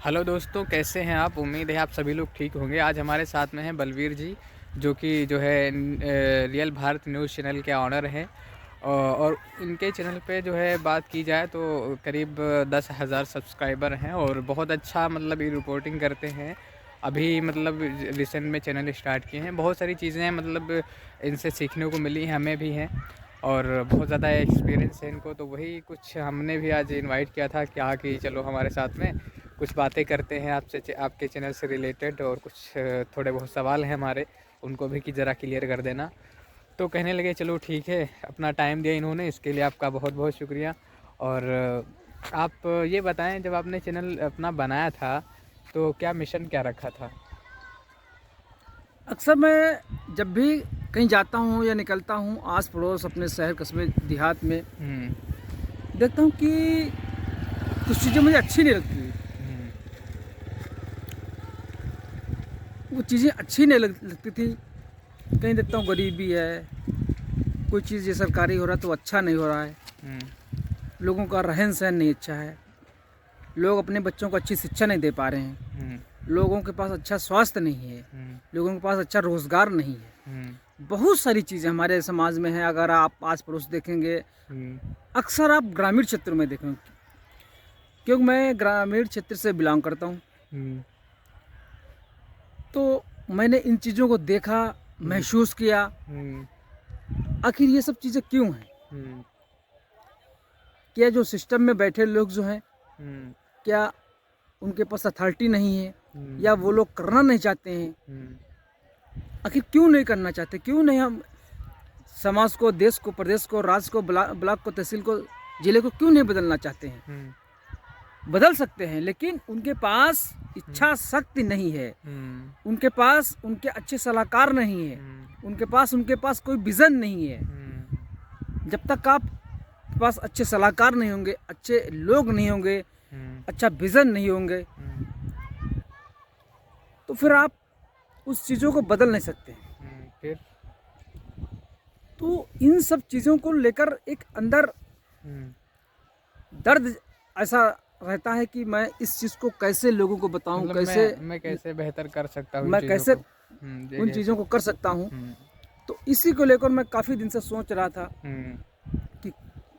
Hello दोस्तों, कैसे हैं आप? उम्मीद है आप सभी लोग ठीक होंगे। आज हमारे साथ में हैं बलवीर जी, जो है रियल भारत न्यूज़ चैनल के ऑनर हैं। और इनके चैनल पे जो है बात की जाए तो करीब 10,000 सब्सक्राइबर हैं और बहुत अच्छा मतलब ये रिपोर्टिंग करते हैं। अभी मतलब रिसेंट में चैनल स्टार्ट किए हैं। बहुत सारी चीज़ें मतलब इनसे सीखने को मिली हैं, हमें भी हैं और बहुत ज़्यादा एक्सपीरियंस है इनको। तो वही कुछ हमने भी आज इनवाइट किया था कि कि चलो हमारे साथ में कुछ बातें करते हैं आपसे, आपके चैनल से रिलेटेड, और कुछ थोड़े बहुत सवाल हैं हमारे, उनको भी कि ज़रा क्लियर कर देना। तो कहने लगे चलो ठीक है, अपना टाइम दिया इन्होंने, इसके लिए आपका बहुत बहुत शुक्रिया। और आप ये बताएं, जब आपने चैनल अपना बनाया था तो क्या मिशन क्या रखा था? अक्सर मैं जब भी कहीं जाता हूँ या निकलता हूँ आस पड़ोस अपने शहर कस्बे देहात में हम्म। देखता हूँ कि कुछ चीज़ें मुझे अच्छी नहीं लगती। हम्म। वो चीज़ें अच्छी नहीं लगती थी। कहीं देखता हूँ गरीबी है, कोई चीज़ ये सरकारी हो रहा है तो अच्छा नहीं हो रहा है, हम्म। लोगों का रहन सहन नहीं अच्छा है, लोग अपने बच्चों को अच्छी शिक्षा नहीं दे पा रहे हैं, हम्म। लोगों के पास अच्छा स्वास्थ्य नहीं है, हम्म। लोगों के पास अच्छा रोज़गार नहीं है। हम्म। बहुत सारी चीज़ें हमारे समाज में हैं। अगर आप आस पड़ोस देखेंगे, हम्म। अक्सर आप ग्रामीण क्षेत्रों में देखेंगे, क्योंकि मैं ग्रामीण क्षेत्र से बिलोंग करता हूँ, हम्म। तो मैंने इन चीज़ों को देखा, हम्म। महसूस किया। हम्म। आखिर ये सब चीज़ें क्यों हैं? हम्म। क्या जो सिस्टम में बैठे लोग जो हैं, हम्म। क्या उनके पास अथॉरिटी नहीं है, हम्म। या वो लोग करना नहीं चाहते हैं? हम्म। आखिर क्यों नहीं करना चाहते? क्यों नहीं हम समाज को, देश को, प्रदेश को, राज्य को, ब्लॉक को, तहसील को, जिले को क्यों नहीं बदलना चाहते हैं? हम्म। बदल सकते हैं, लेकिन उनके पास हम्म। इच्छा शक्ति नहीं है। हम्म। उनके पास उनके अच्छे सलाहकार नहीं है। हम्म। उनके पास कोई विज़न नहीं है। हम्म। जब तक आप के पास अच्छे सलाहकार नहीं होंगे, अच्छे लोग नहीं होंगे, हम्म। अच्छा विज़न नहीं होंगे, हम्म। तो फिर आप उस चीज़ों को बदल नहीं सकते। फिर? तो इन सब चीज़ों को लेकर एक अंदर हम्म। दर्द ऐसा रहता है कि मैं इस चीज़ को कैसे लोगों को बताऊं, मतलब कैसे मैं कैसे बेहतर कर सकता हूँ इन मैं चीज़ों कैसे को? ये उन कैसे? चीज़ों को कर सकता हूं। हम्म। तो इसी को लेकर मैं काफ़ी दिन से सोच रहा था हम्म। कि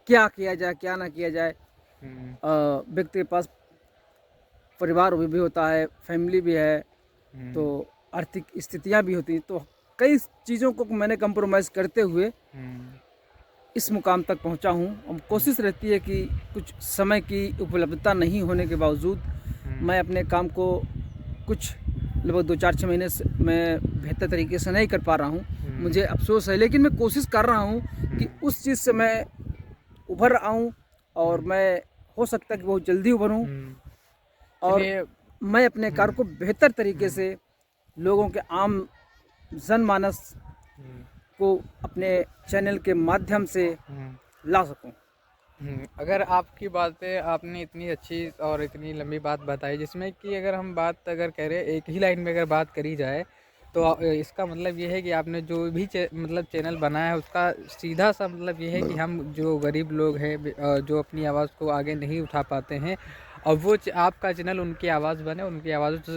क्या किया जाए, क्या ना किया जाए। हम्म। व्यक्ति के पास परिवार भी होता है, फैमिली भी है, तो हम्म। आर्थिक स्थितियां भी होती हैं, तो कई चीज़ों को मैंने कंप्रोमाइज़ करते हुए हम्म। इस मुकाम तक पहुंचा हूं। अब हम्म। कोशिश रहती है कि कुछ समय की उपलब्धता नहीं होने के बावजूद हम्म। मैं अपने काम को कुछ लगभग 2-4-6 महीने से मैं बेहतर तरीके से नहीं कर पा रहा हूं। हम्म। मुझे अफ़सोस है, लेकिन मैं कोशिश कर रहा हूं कि हम्म। उस चीज़ से मैं उभर आऊं, और हम्म। मैं हो सकता है कि बहुत जल्दी उभरूं, हम्म। और चलिए। मैं अपने कार्य हम्म। को बेहतर तरीके हम्म। से लोगों के आम जनमानस हम्म। को अपने चैनल के माध्यम से हम्म। ला सकूं। अगर आपकी बातें आपने इतनी अच्छी और इतनी लंबी बात बताई, जिसमें कि अगर हम बात अगर करें एक ही लाइन में अगर बात करी जाए, तो इसका मतलब ये है कि आपने जो भी मतलब चैनल बनाया है उसका सीधा सा मतलब ये है कि हम जो गरीब लोग हैं, जो अपनी आवाज़ को आगे नहीं उठा पाते हैं, और वो आपका चैनल उनकी आवाज़ बने, उनकी आवाज़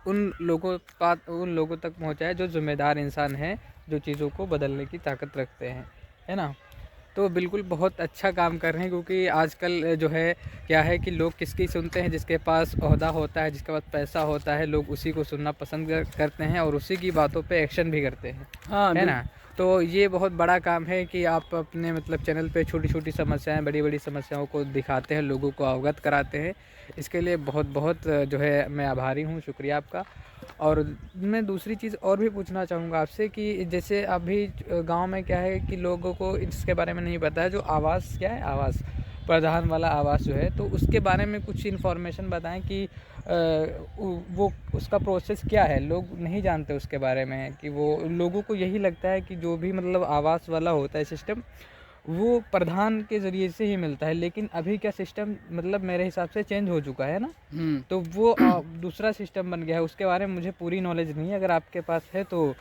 उन लोगों तक पहुँचाए जो ज़िम्मेदार इंसान हैं, जो चीज़ों को बदलने की ताकत रखते हैं, है ना? तो बिल्कुल बहुत अच्छा काम कर रहे हैं, क्योंकि आजकल जो है क्या है कि लोग किसकी सुनते हैं? जिसके पास ओहदा होता है, जिसके पास पैसा होता है, लोग उसी को सुनना पसंद करते हैं और उसी की बातों पे एक्शन भी करते हैं, हाँ, है ना? बिल्कुल। तो ये बहुत बड़ा काम है कि आप अपने मतलब चैनल पे छोटी छोटी समस्याएं, बड़ी बड़ी समस्याओं को दिखाते हैं, लोगों को अवगत कराते हैं। इसके लिए बहुत बहुत जो है मैं आभारी हूँ, शुक्रिया आपका। और मैं दूसरी चीज़ और भी पूछना चाहूँगा आपसे कि जैसे अभी गांव में क्या है कि लोगों को इसके बारे में नहीं पता है, जो आवास क्या है, आवास प्रधान वाला आवास जो है, तो उसके बारे में कुछ इन्फॉर्मेशन बताएं कि वो उसका प्रोसेस क्या है। लोग नहीं जानते उसके बारे में, कि वो लोगों को यही लगता है कि जो भी मतलब आवास वाला होता है सिस्टम, वो प्रधान के ज़रिए से ही मिलता है। लेकिन अभी क्या सिस्टम मतलब मेरे हिसाब से चेंज हो चुका है ना, हम्म। तो वो दूसरा सिस्टम बन गया है। उसके बारे में मुझे पूरी नॉलेज नहीं है, अगर आपके पास है तो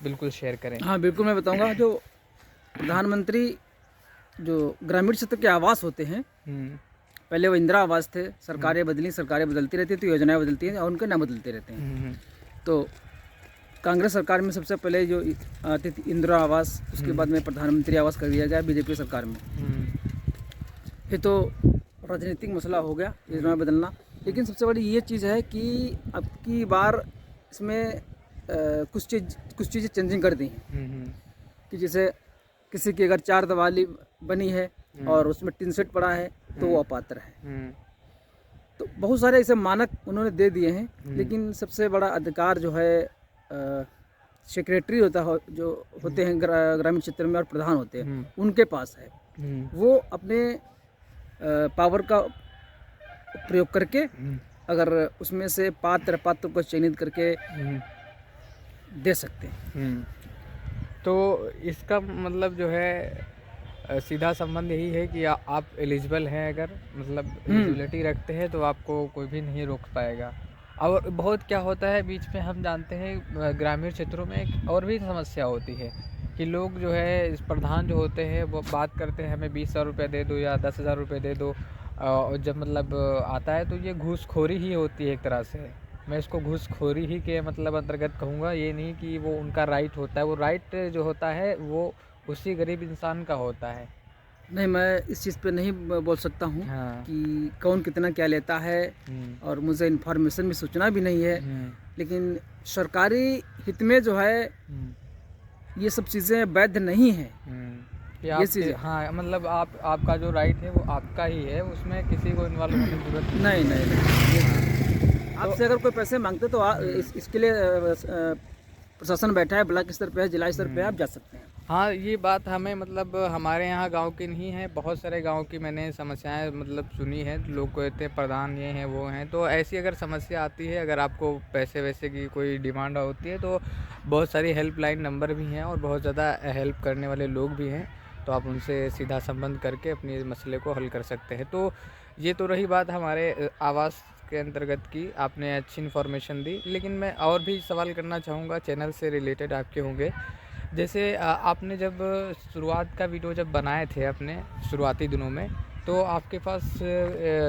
बिल्कुल शेयर करें। हाँ, बिल्कुल मैं बताऊंगा। जो प्रधानमंत्री जो ग्रामीण क्षेत्र के आवास होते हैं, हम्म। पहले वो इंदिरा आवास थे, सरकारें बदली, सरकारें बदलती रहती हैं तो योजनाएं बदलती हैं और उनके नाम बदलते रहते हैं। तो कांग्रेस सरकार में सबसे पहले जो आती थी इंदिरा आवास, उसके बाद में प्रधानमंत्री आवास कर दिया गया बीजेपी सरकार में। ये तो राजनीतिक मसला हो गया योजनाएं बदलना, लेकिन सबसे बड़ी ये चीज़ है कि अब की बार इसमें कुछ चीज़ें चेंजिंग कर दी हैं कि जैसे किसी की अगर 4 दीवारी बनी है और उसमें टिन शेड पड़ा है तो वो अपात्र है। तो बहुत सारे ऐसे मानक उन्होंने दे दिए हैं, लेकिन सबसे बड़ा अधिकार जो है सेक्रेटरी होता है, जो होते हैं ग्रामीण क्षेत्र में, और प्रधान होते हैं, उनके पास है। वो अपने पावर का प्रयोग करके अगर उसमें से पात्र को चयनित करके दे सकते हैं। तो इसका मतलब जो है सीधा संबंध यही है कि आप एलिजिबल हैं, अगर मतलब एलिजिबिलिटी रखते हैं तो आपको कोई भी नहीं रोक पाएगा। और बहुत क्या होता है बीच में, हम जानते हैं ग्रामीण क्षेत्रों में एक और भी समस्या होती है कि लोग जो है इस प्रधान जो होते हैं वो बात करते हैं हमें 20,000 रुपये दे दो या 10,000 रुपये दे दो, और जब मतलब आता है तो ये घूसखोरी ही होती है एक तरह से। मैं इसको घूसखोरी ही के मतलब अंतर्गत कहूँगा, ये नहीं कि वो उनका राइट होता है। वो राइट जो होता है वो उसी गरीब इंसान का होता है। नहीं, मैं इस चीज़ पे नहीं बोल सकता हूँ कि कौन कितना क्या लेता है, और मुझे इन्फॉर्मेशन भी, सूचना भी नहीं है। लेकिन सरकारी हित में जो है ये सब चीज़ें वैध नहीं है। ये चीज़, हाँ, मतलब आपका जो राइट है वो आपका ही है, उसमें किसी को इन्वॉल्व होने की जरूरत नहीं। आपसे अगर कोई पैसे मांगते तो इसके लिए प्रशासन बैठा है, ब्लॉक स्तर पे है, जिला स्तर पे आप जा सकते हैं। हाँ, ये बात हमें मतलब हमारे यहाँ गांव की नहीं है, बहुत सारे गांव की मैंने समस्याएं मतलब सुनी है। लोग कहते हैं प्रधान ये हैं वो हैं, तो ऐसी अगर समस्या आती है, अगर आपको पैसे वैसे की कोई डिमांड होती है तो बहुत सारी हेल्पलाइन नंबर भी हैं और बहुत ज़्यादा हेल्प करने वाले लोग भी हैं, तो आप उनसे सीधा संबंध करके अपने मसले को हल कर सकते हैं। तो ये तो रही बात हमारे आवास के अंतर्गत की, आपने अच्छी इन्फॉर्मेशन दी। लेकिन मैं और भी सवाल करना चाहूँगा, चैनल से रिलेटेड आपके होंगे। जैसे आपने जब शुरुआत का वीडियो जब बनाए थे अपने शुरुआती दिनों में, तो आपके पास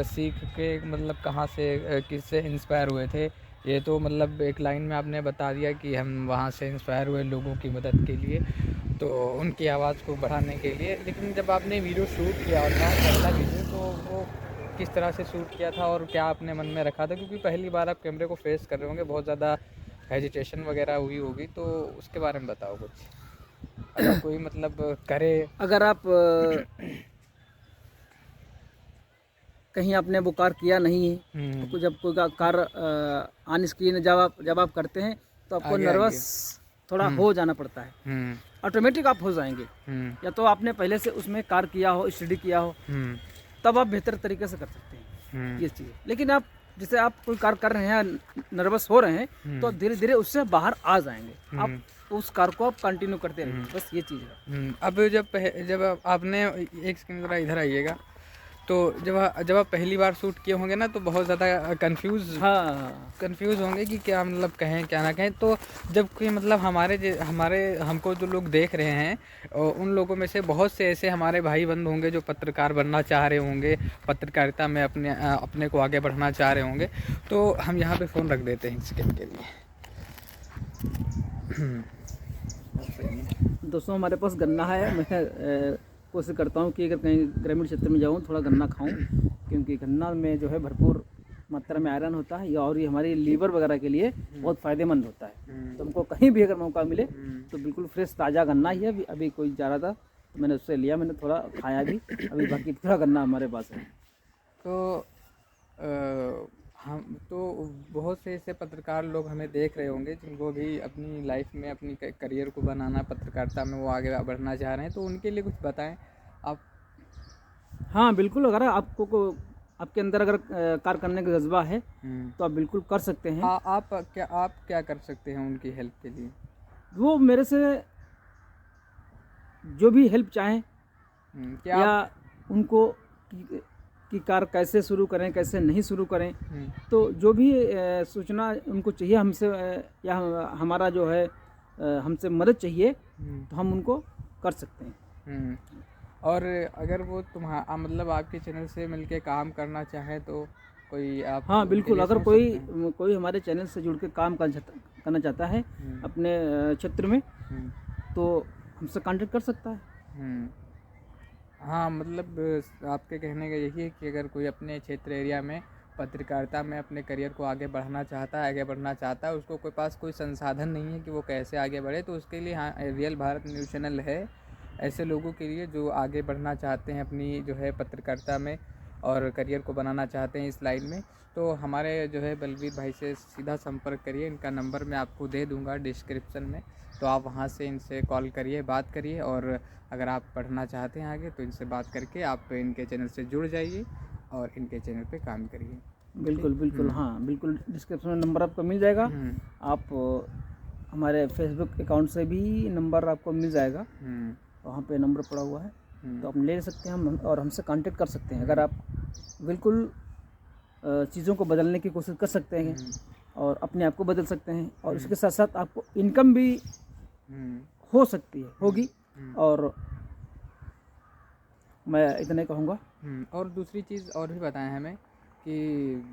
सीख के मतलब कहाँ से, किससे इंस्पायर हुए थे? ये तो मतलब एक लाइन में आपने बता दिया कि हम वहाँ से इंस्पायर हुए लोगों की मदद के लिए, तो उनकी आवाज़ को बढ़ाने के लिए। लेकिन जब आपने वीडियो शूट किया और पहला वीडियो, तो वो किस तरह से शूट किया था और क्या आपने मन में रखा था? क्योंकि पहली बार आप कैमरे को फेस कर रहे होंगे, बहुत ज़्यादा हेजिटेशन वगैरह हुई होगी, तो उसके बारे में बताओ कुछ। अगर कोई मतलब करे, अगर आप कहीं आपने वो कार किया नहीं है तो जब कोई कार ऑन स्क्रीन जब आप करते हैं तो आपको नर्वस थोड़ा हो जाना पड़ता है, ऑटोमेटिक आप हो जाएंगे। या तो आपने पहले से उसमें कार किया हो, स्टडी किया हो, तब आप बेहतर तरीके से कर सकते हैं ये चीज़। लेकिन आप जैसे आप कोई कार कर रहे हैं, नर्वस हो रहे हैं, तो धीरे धीरे उससे बाहर आ जाएंगे। आप उस कार को आप कंटिन्यू करते रहेंगे, बस ये चीज़ है। अब जब आपने एक सेकंड जरा इधर आइएगा, तो जब आप पहली बार शूट किए होंगे ना, तो बहुत ज़्यादा कंफ्यूज होंगे कि क्या मतलब कहें क्या ना कहें। तो जब कोई मतलब हमारे हमको जो लोग देख रहे हैं, उन लोगों में से बहुत से ऐसे हमारे भाई बंद होंगे जो पत्रकार बनना चाह रहे होंगे, पत्रकारिता में अपने को आगे बढ़ना चाह रहे होंगे, तो हम यहाँ पे फ़ोन रख देते हैं सेकंड के लिए। दोस्तों, हमारे पास गन्ना है। मैं कोशिश करता हूँ कि अगर कहीं ग्रामीण क्षेत्र में जाऊँ थोड़ा गन्ना खाऊं, क्योंकि गन्ना में जो है भरपूर मात्रा में आयरन होता है, और ये हमारी लीवर वगैरह के लिए बहुत फ़ायदेमंद होता है। तो हमको कहीं भी अगर मौका मिले तो बिल्कुल फ्रेश ताज़ा गन्ना ही है। अभी कोई जा रहा था तो मैंने उससे लिया, मैंने थोड़ा खाया भी, अभी बाकी थोड़ा गन्ना हमारे पास है। तो हम तो बहुत से ऐसे पत्रकार लोग हमें देख रहे होंगे जिनको भी अपनी लाइफ में अपनी करियर को बनाना, पत्रकारिता में वो आगे बढ़ना चाह रहे हैं, तो उनके लिए कुछ बताएं आप। हाँ बिल्कुल, अगर आपके अंदर अगर कार करने का जज्बा है तो आप बिल्कुल कर सकते हैं। आप क्या कर सकते हैं उनकी हेल्प के लिए? वो मेरे से जो भी हेल्प चाहें, या उनको कि कार कैसे शुरू करें, कैसे नहीं शुरू करें, तो जो भी सूचना उनको चाहिए हमसे, या हमारा जो है हमसे मदद चाहिए, तो हम उनको कर सकते हैं। और अगर वो मतलब आपके चैनल से मिलके काम करना चाहे तो कोई आप हाँ उनके बिल्कुल, लिए अगर सोच कोई सकते हैं? कोई हमारे चैनल से जुड़ के काम करना चाहता है अपने क्षेत्र में, हम्म, तो हमसे कांटेक्ट कर सकता है। हम्म। हाँ मतलब आपके कहने का यही है कि अगर कोई अपने क्षेत्र एरिया में पत्रकारिता में अपने करियर को आगे बढ़ना चाहता है, आगे बढ़ना चाहता है, उसको कोई पास कोई संसाधन नहीं है कि वो कैसे आगे बढ़े, तो उसके लिए हाँ रियल भारत न्यूज़ चैनल है ऐसे लोगों के लिए जो आगे बढ़ना चाहते हैं अपनी जो है पत्रकारिता में और करियर को बनाना चाहते हैं इस लाइन में। तो हमारे जो है बलवीर भाई से सीधा संपर्क करिए, इनका नंबर मैं आपको दे दूँगा डिस्क्रिप्शन में, तो आप वहाँ से इनसे कॉल करिए, बात करिए, और अगर आप पढ़ना चाहते हैं आगे तो इनसे बात करके आप इनके चैनल से जुड़ जाइए और इनके चैनल पे काम करिए। बिल्कुल बिल्कुल, हाँ बिल्कुल, डिस्क्रिप्शन में नंबर आपको मिल जाएगा। आप हमारे फेसबुक अकाउंट से भी नंबर आपको मिल जाएगा, वहाँ पे नंबर पड़ा हुआ है, तो आप ले सकते हैं हम और हमसे कांटेक्ट कर सकते हैं। अगर आप बिल्कुल चीज़ों को बदलने की कोशिश कर सकते हैं और अपने आप को बदल सकते हैं, और इसके साथ साथ आपको इनकम भी हो सकती है, होगी। और मैं इतना ही कहूँगा। और दूसरी चीज़ और भी बताएं हमें कि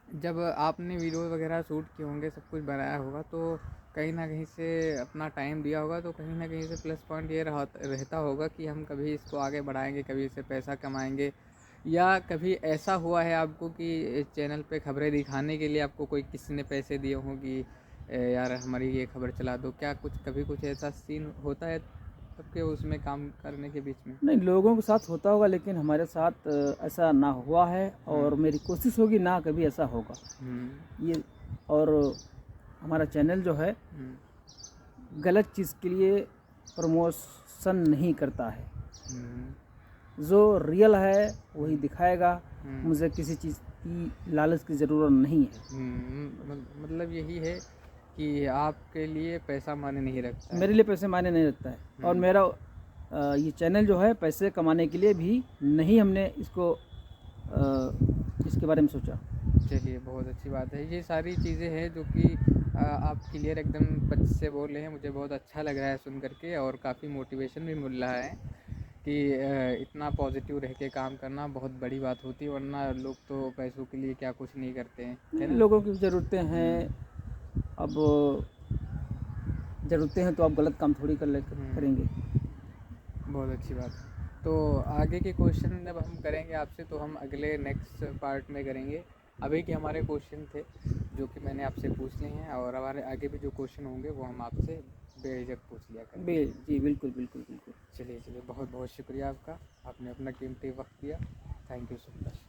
जब आपने वीडियो वगैरह शूट किए होंगे, सब कुछ बनाया होगा, तो कहीं ना कहीं से अपना टाइम दिया होगा, तो कहीं ना कहीं से प्लस पॉइंट ये रहता होगा कि हम कभी इसको आगे बढ़ाएंगे, कभी इससे पैसा कमाएंगे, या कभी ऐसा हुआ है आपको कि चैनल पे खबरें दिखाने के लिए आपको कोई किसी ने पैसे दिए हों कि यार हमारी ये खबर चला दो, क्या कभी कुछ ऐसा सीन होता है आपके उसमें काम करने के बीच में? नहीं, लोगों के साथ होता होगा, लेकिन हमारे साथ ऐसा ना हुआ है, और मेरी कोशिश होगी ना कभी ऐसा होगा ये। और हमारा चैनल जो है गलत चीज़ के लिए प्रमोशन नहीं करता है, जो रियल है वही दिखाएगा। मुझे किसी चीज़ की लालच की ज़रूरत नहीं है। मतलब यही है कि आपके लिए पैसा मायने नहीं रखता है। मेरे लिए पैसे मायने नहीं रखता है, और मेरा ये चैनल जो है पैसे कमाने के लिए भी नहीं, हमने इसके बारे में सोचा। चलिए बहुत अच्छी बात है, ये सारी चीज़ें हैं जो कि आप क्लियर एकदम पच से बोल रहे हैं, मुझे बहुत अच्छा लग रहा है सुन करके, और काफ़ी मोटिवेशन भी मिल रहा है कि इतना पॉजिटिव रह के काम करना बहुत बड़ी बात होती है, वरना लोग तो पैसों के लिए क्या कुछ नहीं करते हैं, है ना? लोगों की ज़रूरतें हैं, अब ज़रूरतें हैं तो आप गलत काम थोड़ी करेंगे। बहुत अच्छी बात है। तो आगे के क्वेश्चन जब हम करेंगे आपसे, तो हम अगले नेक्स्ट पार्ट में करेंगे। अभी के हमारे क्वेश्चन थे जो कि मैंने आपसे पूछ लिए हैं, और हमारे आगे भी जो क्वेश्चन होंगे वो हम आपसे बेझिझक पूछ लिया करेंगे। जी बिल्कुल बिल्कुल बिल्कुल। चलिए बहुत बहुत शुक्रिया आपका, आपने अपना कीमती वक्त दिया। Thank you so much.